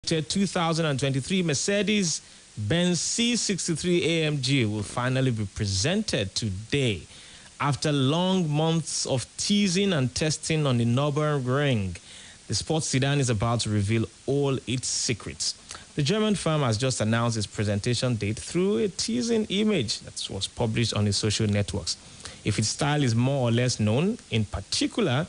2023 Mercedes-Benz C63 AMG will finally be presented today after long months of teasing and testing on the Nürburgring. The sports sedan is about to reveal all its secrets. The German firm has just announced its presentation date through a teasing image that was published on its social networks. If its style is more or less known, in particular,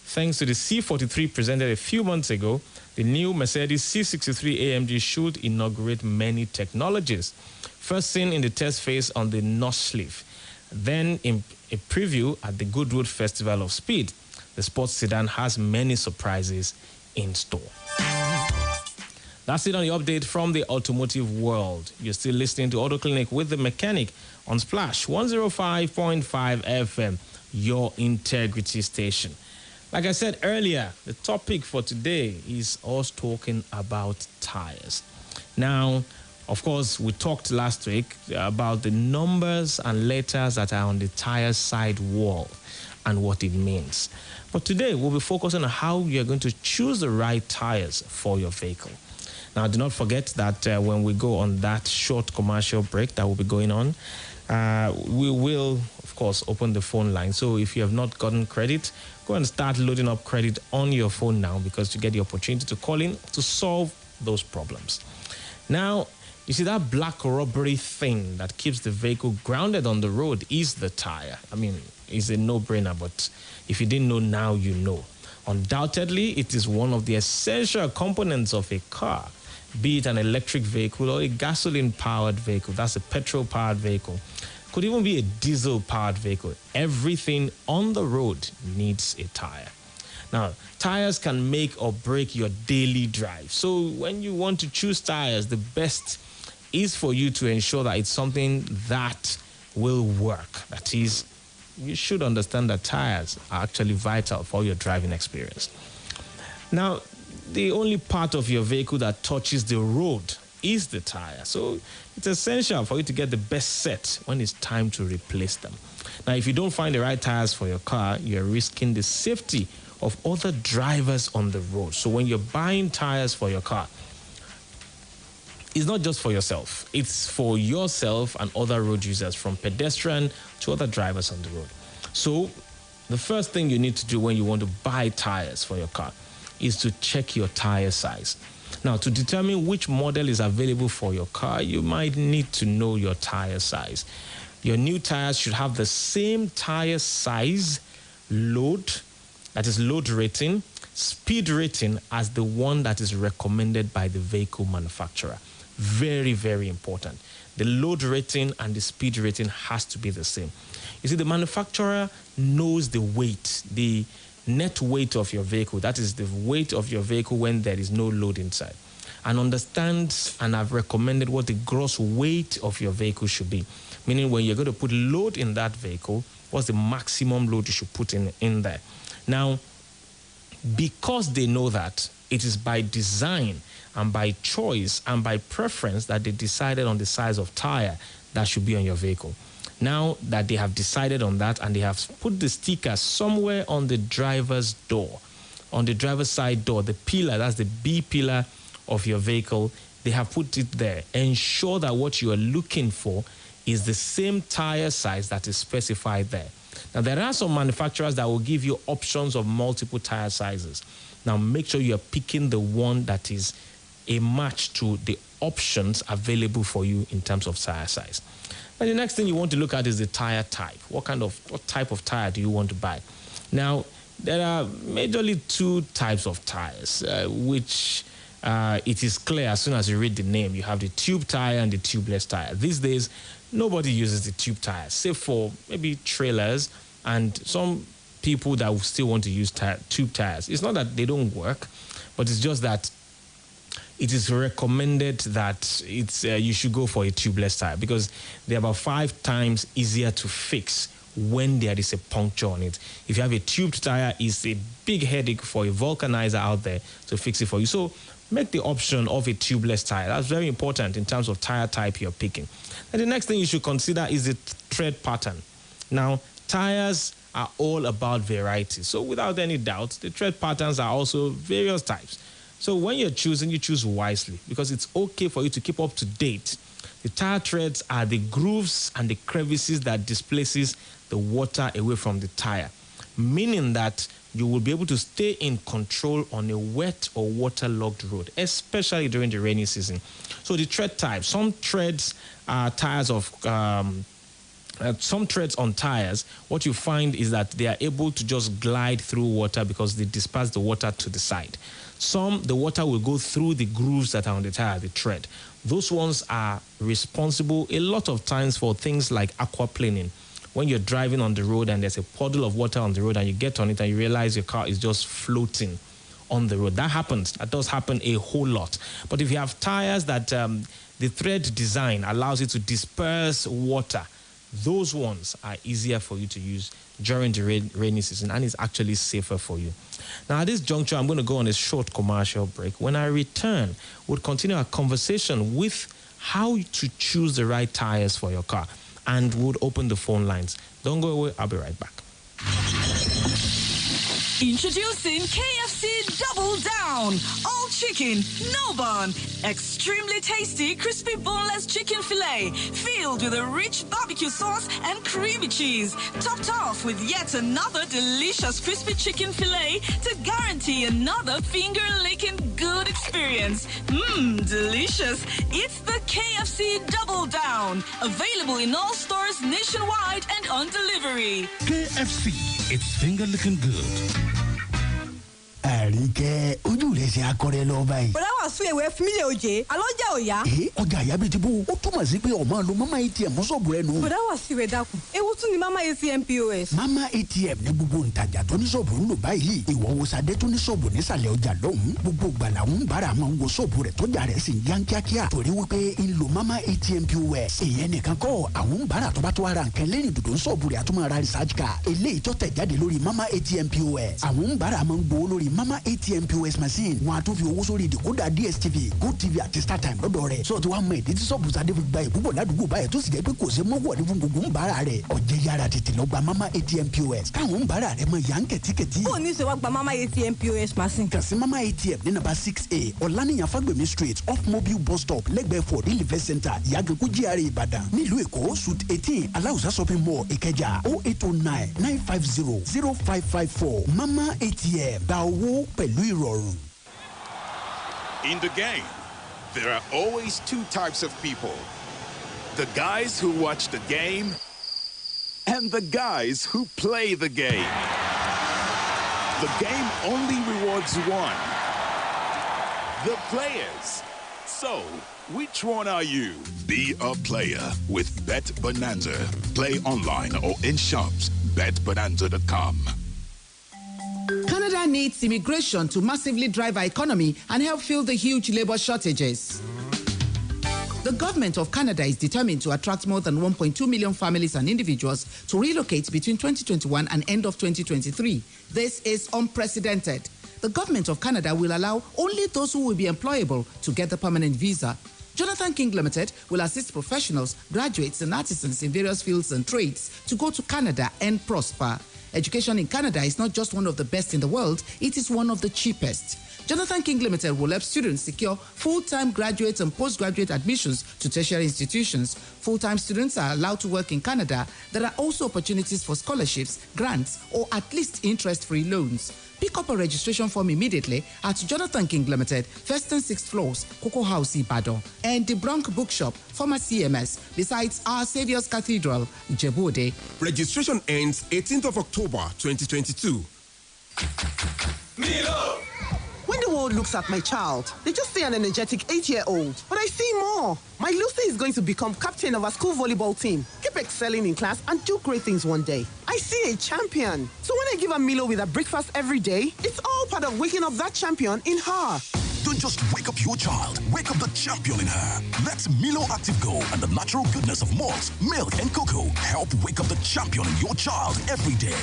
thanks to the C43 presented a few months ago, the new Mercedes C63 AMG should inaugurate many technologies. First seen in the test phase on the notch sleeve, then in a preview at the Goodwood Festival of Speed. The sports sedan has many surprises in store. That's it on the update from the automotive world. You're still listening to Auto Clinic with the Mechanic on Splash 105.5 FM, your integrity station. Like I said earlier, the topic for today is us talking about tires. Now, of course, we talked last week about the numbers and letters that are on the tire side wall and what it means. But today, we'll be focusing on how you're going to choose the right tires for your vehicle. Now, do not forget that when we go on that short commercial break that will be going on, we will, of course, open the phone line. So if you have not gotten credit, go and start loading up credit on your phone now, because you get the opportunity to call in to solve those problems. Now, you see, that black rubbery thing that keeps the vehicle grounded on the road is the tire. I mean, it's a no-brainer, but if you didn't know, now you know. Undoubtedly, it is one of the essential components of a car, be it an electric vehicle or a gasoline-powered vehicle. That's a petrol-powered vehicle. Could even be a diesel-powered vehicle. Everything on the road needs a tire. Now, tires can make or break your daily drive. So when you want to choose tires, the best is for you to ensure that it's something that will work. That is, you should understand that tires are actually vital for your driving experience. Now, the only part of your vehicle that touches the road is the tire. So it's essential for you to get the best set when it's time to replace them. Now, if you don't find the right tires for your car, you're risking the safety of other drivers on the road. So when you're buying tires for your car, it's not just for yourself. It's for yourself and other road users, from pedestrian to other drivers on the road. So the first thing you need to do when you want to buy tires for your car is to check your tire size. Now, to determine which model is available for your car, you might need to know your tire size. Your new tires should have the same tire size, load, that is load rating, speed rating, as the one that is recommended by the vehicle manufacturer. Very, very important. The load rating and the speed rating has to be the same. You see, the manufacturer knows the weight, the net weight of your vehicle. That is the weight of your vehicle when there is no load inside, and understands and have recommended what the gross weight of your vehicle should be. Meaning, when you're going to put load in that vehicle, what's the maximum load you should put in there. Now, because they know that, it is by design and by choice and by preference that they decided on the size of tire that should be on your vehicle. Now that they have decided on that, and they have put the sticker somewhere on the driver's door, on the driver's side door, the pillar, that's the B pillar of your vehicle, they have put it there. Ensure that what you are looking for is the same tire size that is specified there. Now, there are some manufacturers that will give you options of multiple tire sizes. Now, make sure you are picking the one that is a match to the options available for you in terms of tire size. Now, the next thing you want to look at is the tire type. What type of tire do you want to buy? Now, there are majorly two types of tires, which it is clear as soon as you read the name. You have the tube tire and the tubeless tire. These days, nobody uses the tube tire, save for maybe trailers and some people that will still want to use tube tires. It's not that they don't work, but it's just that it is recommended that you should go for a tubeless tire, because they're about 5 times easier to fix when there is a puncture on it. If you have a tubed tire, it's a big headache for a vulcanizer out there to fix it for you. So make the option of a tubeless tire. That's very important in terms of tire type you're picking. And the next thing you should consider is the tread pattern. Now, tires are all about variety. So without any doubt, the tread patterns are also various types. So when you're choosing, you choose wisely because it's okay for you to keep up to date. The tire treads are the grooves and the crevices that displaces the water away from the tire, meaning that you will be able to stay in control on a wet or waterlogged road, especially during the rainy season. So the tread type, some treads are tires of some treads on tires, what you find is that they are able to just glide through water because they disperse the water to the side. Some, the water will go through the grooves that are on the tire, the tread. Those ones are responsible a lot of times for things like aquaplaning. When you're driving on the road and there's a puddle of water on the road and you get on it and you realize your car is just floating on the road. That happens. That does happen a whole lot. But if you have tires that the thread design allows it to disperse water, those ones are easier for you to use during the rainy season and it's actually safer for you. Now, at this juncture, I'm going to go on a short commercial break. When I return, we'll continue our conversation with how to choose the right tires for your car and we'll open the phone lines. Don't go away. I'll be right back. Introducing KFC Double Down. All chicken, no bun. Extremely tasty, crispy boneless chicken fillet. Filled with a rich barbecue sauce and creamy cheese. Topped off with yet another delicious crispy chicken fillet to guarantee another finger-licking good experience. Delicious. It's the KFC Double Down. Available in all stores nationwide and on delivery. KFC. It's finger-licking good. Àríkẹ́ ojú rẹ̀ ṣe akọrẹ lọ báyìí. Bọ̀dá wà sún ewé fílẹ̀ òjé alọ́jà òya. Ọjà àyà bíi ti bó ó túmọ̀ sí pé ọmọ lo mama ATM mọ́sọ̀bù rẹ nù. Bọ̀dá wà sí ìwé dákun ewu tún ni mama ATM POS. Mama ATM ní gbogbo ntajà tó ní sọ̀bù ń lò báyìí. Ìwọ wo sadé tó ní sọ̀bù nísàlẹ̀ ọjà lọ́hùn. Gbogbo gbala ń bára máa ń wo sọ̀bù rẹ̀ tọ́jà rẹ̀ sì ń yán kíákíá. Torí wípé ń lo mama ATM POS. Ìyẹn nìkan kọ́ àwọn ń bára tó bá tó ara nǹkan lẹ́yìn dòdò ń sọ̀bù rẹ̀ àtúmọ̀ ara research card. Eléyìí tó tẹ̀ jáde lórí mama ATM POS. Àwọn ń bára máa ń gbowó lórí mama ATM POS machine. Wọ́n á tún fi owó sórí ìdìkúdà DSTV, GoTV àti StarTime lọ́dọ̀ rẹ̀. Sọ ti wá mọ ìdí tí sọ́ọ̀bù sadé fi gba ìbúbọ̀ ládùúgbò báyìí tó sì jẹ́ pé kò sí mọ́wọ́ ní fún gbogbo ń bára rẹ̀. Ọ̀jẹ̀ yára tètè lọ gba mama ATM POS. Káwọn ń bára rẹ̀ mọ yàn kẹ̀tíkẹ̀tí. Ó ní ìṣèwà gba mama ATM POS machine. Kàn sí mama ATM ní nàbà 6A Ọ̀lànìyàn Fagbemi Street off Mobile bus stop lẹ́gbẹ̀ẹ́ for the Live Center Ìyàgànkú GRA Ìbàdàn. Nílùú Èkó Suite 18 Aláùsá shopping mall Ìkẹjà 0809 950 0554. Mama ATM gba owó pẹ̀lú ìrọ̀rùn. In the game, there are always two types of people. The guys who watch the game and the guys who play the game. The game only rewards one. The players. So, which one are you? Be a player with Bet Bonanza. Play online or in shops. BetBonanza.com. Canada needs immigration to massively drive our economy and help fill the huge labor shortages. The government of Canada is determined to attract more than 1.2 million families and individuals to relocate between 2021 and end of 2023. This is unprecedented. The government of Canada will allow only those who will be employable to get the permanent visa. Jonathan King Limited will assist professionals, graduates, and artisans in various fields and trades to go to Canada and prosper. Education in Canada is not just one of the best in the world, it is one of the cheapest. Jonathan King Limited will help students secure full-time graduate and postgraduate admissions to tertiary institutions. Full-time students are allowed to work in Canada. There are also opportunities for scholarships, grants, or at least interest-free loans. Pick up a registration form immediately at Jonathan King Limited, 1st and 6th floors, Cocoa House, Ibadan, and the Bronx Bookshop, former CMS, besides Our Saviour's Cathedral, Ijebu-Ode. Registration ends 18th of October, 2022. Milo! When the world looks at my child, they just see an energetic 8-year-old. But I see more. My Lucy is going to become captain of our school volleyball team, keep excelling in class, and do great things one day. I see a champion. So when I give her Milo with her breakfast every day, it's all part of waking up that champion in her. Don't just wake up your child. Wake up the champion in her. Let Milo Active Go and the natural goodness of malt, milk, and cocoa help wake up the champion in your child every day.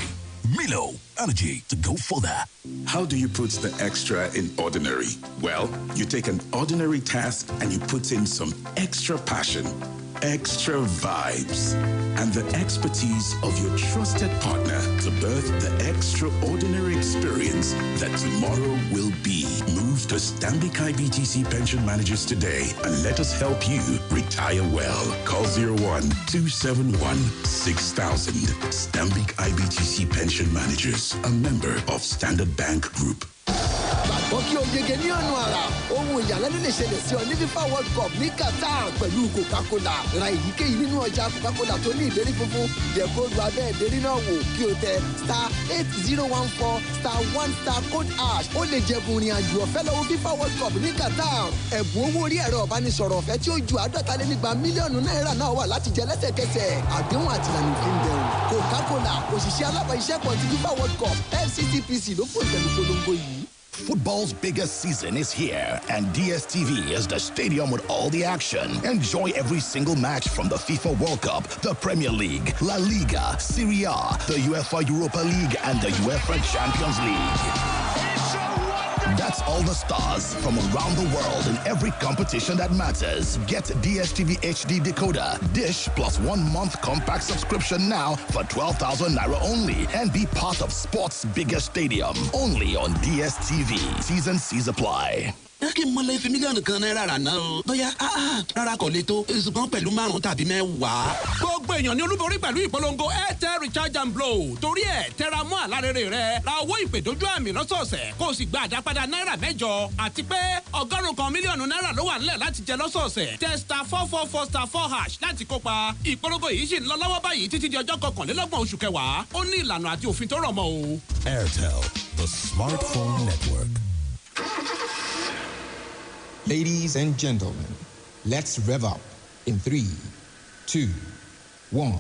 Milo, energy to go further. How do you put the extra in ordinary? Well, you take an ordinary task and you put in some extra passion. extra vibes, and the expertise of your trusted partner to birth the extraordinary experience that tomorrow will be. Move to Stanbic IBTC Pension Managers today and let us help you retire well. Call 01-271-6000. Stanbic IBTC Pension Managers, a member of Standard Bank Group. gbàgbọ́ kí o yege ní ọ̀nà àrà ohun ìyàlẹ́nu lè ṣẹlẹ̀ sí ọ ní FIFA World Cup ní Qatar pẹ̀lú Coca-Cola ra èyíkéyìí nínú ọjà Coca-Cola tó ní ìdérí funfun yẹ kóòdù abẹ́ ìdérí náà wò kí o tẹ *8014*1 ó lè jẹ̀bùn ìrìn àjò ọ̀fẹ́ lọ́wọ́ FIFA World Cup ní Qatar ẹ̀bùn owó orí ẹ̀rọ ìbánisọ̀rọ̀ ọ̀fẹ́ tí ó ju $250 mílíọ̀nù náírà náà wà láti jẹ lẹ́sẹ̀kẹsẹ̀ àdéhùn àtìlànà òfin bẹ̀rù Coca-Cola òṣìṣẹ́ alábàáṣiṣẹ́pọ̀ ti FIFA World Cup FCCPC ló fún ìtẹ̀lú polongo yìí. Football's biggest season is here, and DSTV is the stadium with all the action. Enjoy every single match from the FIFA World Cup, the Premier League, La Liga, Serie A, the UEFA Europa League, and the UEFA Champions League. That's all the stars from around the world in every competition that matters. Get DSTV HD decoder, dish plus 1 month compact subscription now for 12,000 Naira only and be part of sports biggest stadium. Only on DSTV. T's and C's apply. kí n mọ lè fi mílíọ̀nù kan náírà rà náà o. bóyá rárá kò lè tó ṣùgbọ́n pẹ̀lú 5 tàbí 10. gbogbo èèyàn ni olúborí pẹ̀lú ìpolongo airtel recharge and blow torí ẹ̀ tẹra mọ́ àlárẹ̀rẹ̀ rẹ ra owó ìpè dójú àmì lọ́sọ̀ọ̀sẹ̀ kó o sì gba àdápadà náírà 8 àti pé 100 mílíọ̀nù náírà ló wà nílẹ̀ láti jẹ lọ́sọ̀ọ̀sẹ̀ tẹ *444*4# láti kópa ìpolongo yìí sì ń lọ lọ́wọ́ báyìí títí di ọjọ́ 21 oṣù kẹwàá ó ní ìlànà àti òfin tó rọ̀ mọ́ o. Airtel, the smartphone network. Ladies and gentlemen, let's rev up in 3, 2, 1.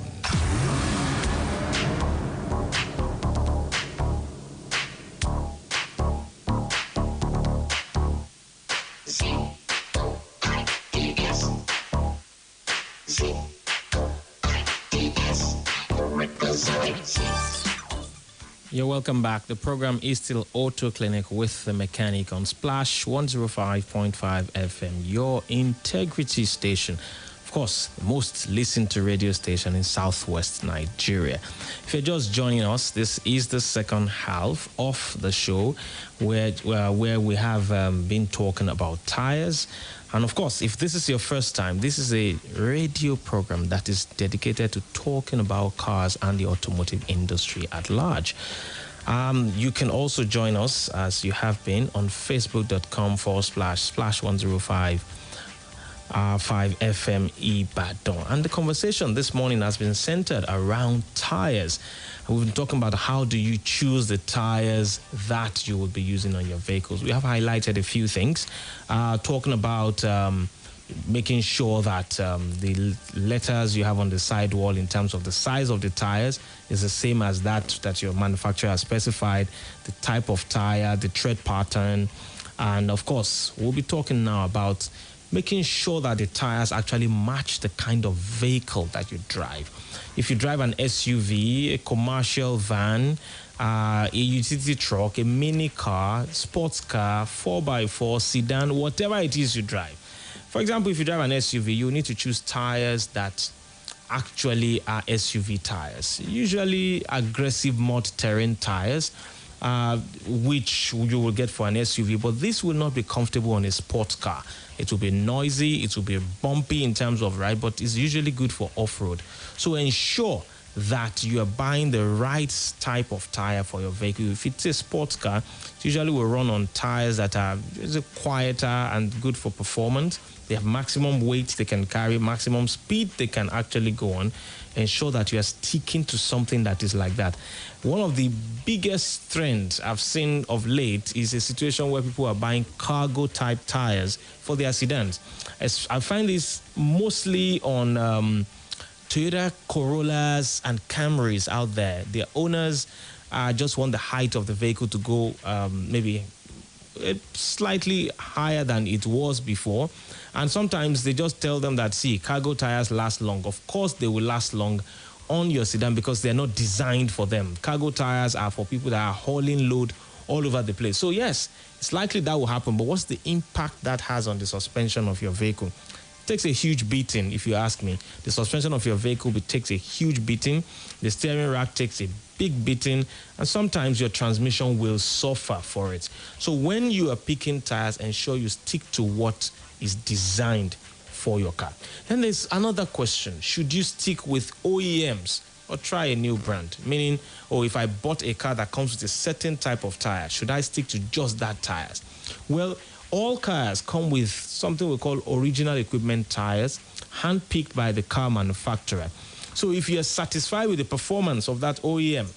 You're welcome back. The program is still Auto Clinic with the mechanic on Splash 105.5 FM, your integrity station. Of course, the most listened to radio station in Southwest Nigeria. If you're just joining us, this is the second half of the show where we have been talking about tires. And of course, if this is your first time, this is a radio program that is dedicated to talking about cars and the automotive industry at large. You can also join us, as you have been, on facebook.com/splash105 5 FM Ibadan. And the conversation this morning has been centered around tires. We've been talking about how do you choose the tires that you will be using on your vehicles. We have highlighted a few things, talking about making sure that the letters you have on the sidewall in terms of the size of the tires is the same as that your manufacturer has specified, the type of tire, the tread pattern, and of course, we'll be talking now about making sure that the tires actually match the kind of vehicle that you drive. If you drive an SUV, a commercial van, a utility truck, a mini car, sports car, 4x4, sedan, whatever it is you drive. For example, if you drive an SUV, you need to choose tires that actually are SUV tires. Usually aggressive mud terrain tires, which you will get for an SUV, but this will not be comfortable on a sports car. It will be noisy, it will be bumpy in terms of ride, but it's usually good for off-road. So ensure that you are buying the right type of tire for your vehicle. If it's a sports car, it usually will run on tires that are quieter and good for performance. They have maximum weight they can carry, maximum speed they can actually go on. Ensure that you are sticking to something that is like that. One of the biggest trends I've seen of late is a situation where people are buying cargo type tires for their sedans. I find this mostly on Toyota Corollas and Camrys out there. The owners just want the height of the vehicle to go maybe slightly higher than it was before. And sometimes they just tell them that, see, cargo tires last long. Of course, they will last long on your sedan because they're not designed for them. Cargo tires are for people that are hauling load all over the place. So yes, it's likely that will happen, but what's the impact that has on the suspension of your vehicle? takes a huge beating, if you ask me. The suspension of your vehicle takes a huge beating. The steering rack takes a big beating, and sometimes your transmission will suffer for it. So when you are picking tires, ensure you stick to what is designed for your car. Then there's another question. Should you stick with OEMs or try a new brand? Meaning, if I bought a car that comes with a certain type of tire, should I stick to just that tires? Well, all cars come with something we call original equipment tires, handpicked by the car manufacturer. So if you're satisfied with the performance of that OEM,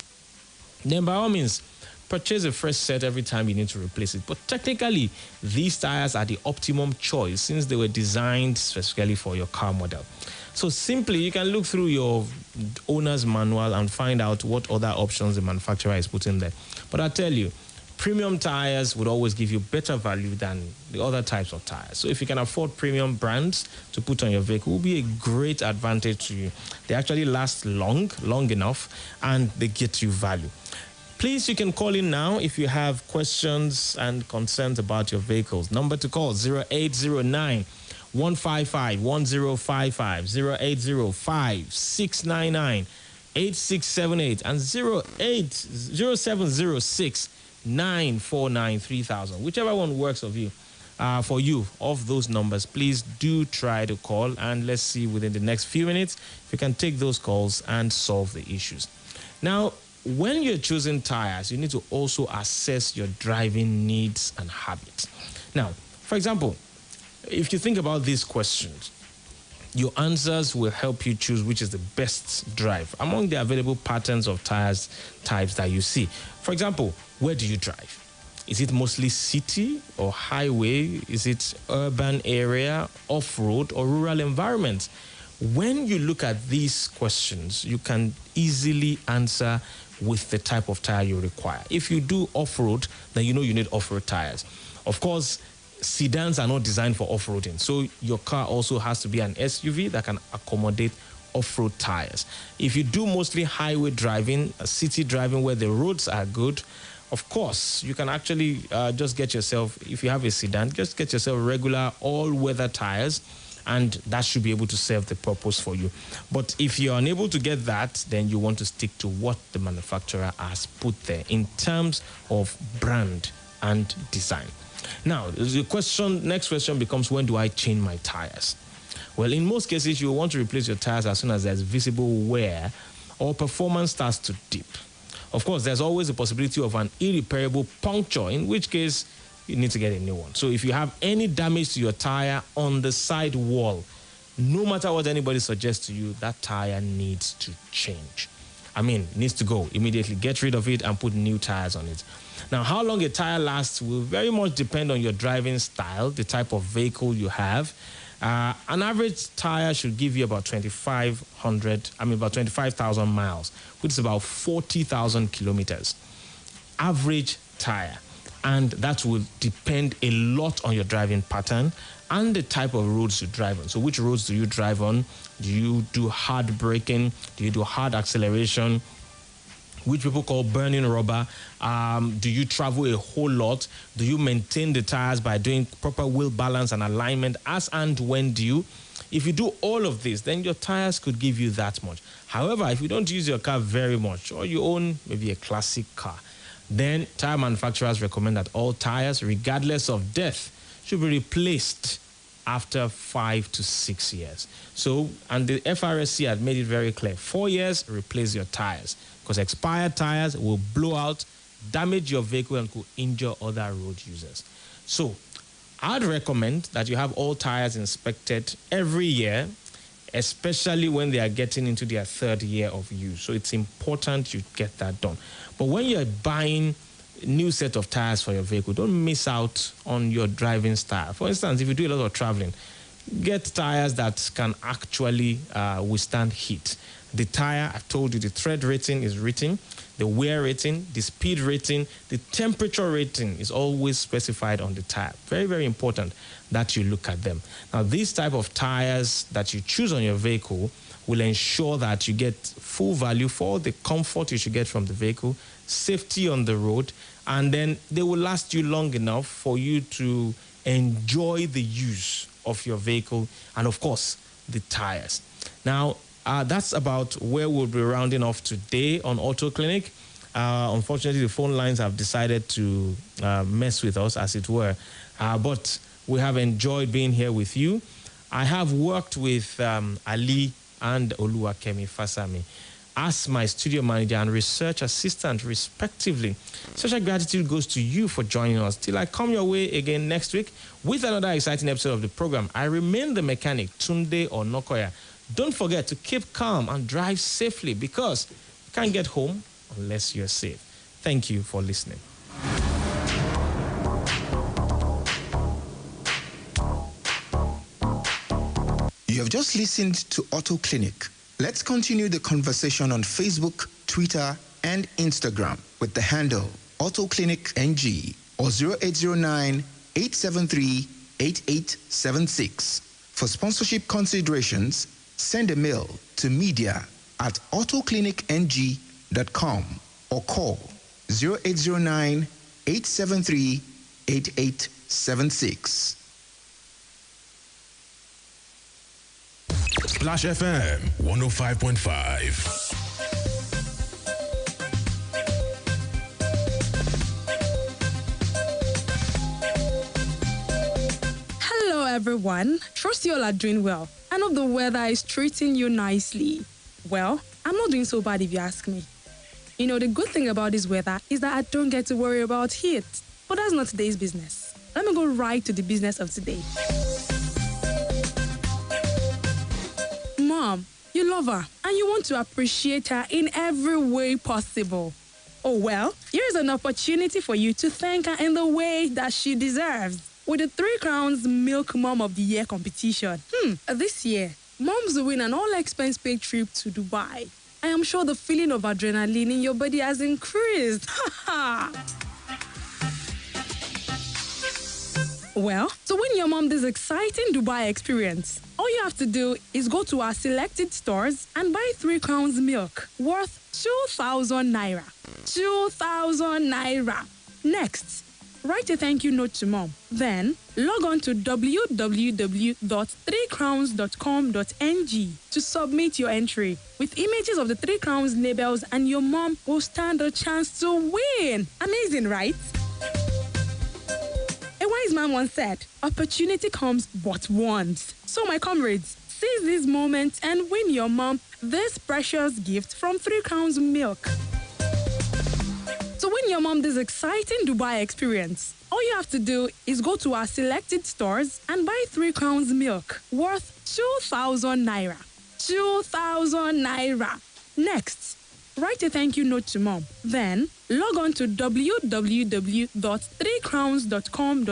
then by all means, purchase a fresh set every time you need to replace it. But technically, these tires are the optimum choice since they were designed specifically for your car model. So simply, you can look through your owner's manual and find out what other options the manufacturer is putting there. But I tell you, premium tires would always give you better value than the other types of tires. So if you can afford premium brands to put on your vehicle, it will be a great advantage to you. They actually last long enough, and they get you value. Please, you can call in now if you have questions and concerns about your vehicles. Number to call, 0809 155 1055, 080 699 8678, and 0706 949 3000. Whichever one works for you of those numbers, please do try to call, and let's see within the next few minutes if we can take those calls and solve the issues. Now, when you're choosing tires, you need to also assess your driving needs and habits. Now, for example, if you think about these questions, your answers will help you choose which is the best drive among the available patterns of tires types that you see. For example, where do you drive? Is it mostly city or highway? Is it urban area, off-road, or rural environment? When you look at these questions, you can easily answer with the type of tire you require. If you do off-road, then you know you need off-road tires. Of course, sedans are not designed for off-roading, so your car also has to be an SUV that can accommodate off-road tires. If you do mostly highway driving, city driving where the roads are good, of course, you can actually just get yourself, if you have a sedan, just get yourself regular all-weather tires, and that should be able to serve the purpose for you. But if you're unable to get that, then you want to stick to what the manufacturer has put there in terms of brand and design. Now, the next question becomes, when do I change my tires? Well, in most cases, you want to replace your tires as soon as there's visible wear or performance starts to dip. Of course, there's always a possibility of an irreparable puncture, in which case you need to get a new one. So if you have any damage to your tire on the side wall, no matter what anybody suggests to you, that tire needs to change. Needs to go immediately. Get rid of it and put new tires on it. Now, how long a tire lasts will very much depend on your driving style, the type of vehicle you have. An average tire should give you about 25,000 miles, which is about 40,000 kilometers. Average tire. And that will depend a lot on your driving pattern and the type of roads you drive on. So which roads do you drive on? Do you do hard braking? Do you do hard acceleration? Which people call burning rubber? Do you travel a whole lot? Do you maintain the tires by doing proper wheel balance and alignment as and when due? If you do all of this, then your tires could give you that much. However, if you don't use your car very much, or you own maybe a classic car, then tire manufacturers recommend that all tires, regardless of depth, should be replaced after 5 to 6 years. So, and the FRSC had made it very clear, 4 years, replace your tires, because expired tires will blow out, damage your vehicle, and could injure other road users. So, I'd recommend that you have all tires inspected every year, especially when they are getting into their 3rd year of use. So it's important you get that done. But when you're buying a new set of tires for your vehicle, don't miss out on your driving style. For instance, if you do a lot of traveling, get tires that can actually withstand heat. The tire, I've told you, the tread rating is written, the wear rating, the speed rating, the temperature rating is always specified on the tire. Very, very important that you look at them. Now, these type of tires that you choose on your vehicle will ensure that you get full value for the comfort you should get from the vehicle, safety on the road, and then they will last you long enough for you to enjoy the use of your vehicle, and of course, the tires. Now, that's about where we'll be rounding off today on Auto Clinic. Unfortunately, the phone lines have decided to mess with us, as it were. But we have enjoyed being here with you. I have worked with Ali and Oluwakemi Fasami as my studio manager and research assistant, respectively. Special gratitude goes to you for joining us. Till I come your way again next week with another exciting episode of the program, I remain the mechanic, Tunde Onakoya. Don't forget to keep calm and drive safely, because you can't get home unless you're safe. Thank you for listening. You have just listened to Auto Clinic. Let's continue the conversation on Facebook, Twitter, and Instagram with the handle Auto Clinic NG or 0809 873 8876. For sponsorship considerations, send a mail to media@autoclinicng.com or call 0809 873 8876. Splash FM 105.5. Hello everyone, trust you all are doing well. I know the weather is treating you nicely. Well, I'm not doing so bad if you ask me. You know, the good thing about this weather is that I don't get to worry about heat. But that's not today's business. Let me go right to the business of today. Mom, you love her and you want to appreciate her in every way possible. Oh well, here's an opportunity for you to thank her in the way that she deserves with the 3 Crowns Milk Mom of the Year competition. This year, moms will win an all-expense paid trip to Dubai. I am sure the feeling of adrenaline in your body has increased. Well, to win your mom this exciting Dubai experience, all you have to do is go to our selected stores and buy 3 Crowns milk worth 2,000 naira. 2,000 naira. Next, write a thank you note to mom. Then, log on to www.3crowns.com.ng to submit your entry with images of the 3 Crowns labels, and your mom will stand a chance to win. Amazing, right? A wise man once said, opportunity comes but once. So my comrades, seize this moment and win your mom this precious gift from 3 Crowns Milk. To win your mom this exciting Dubai experience, all you have to do is go to our selected stores and buy 3 Crowns Milk worth 2,000 naira. 2,000 naira. Next, write a thank you note to mom. Then, log on to www.3crowns.com.ng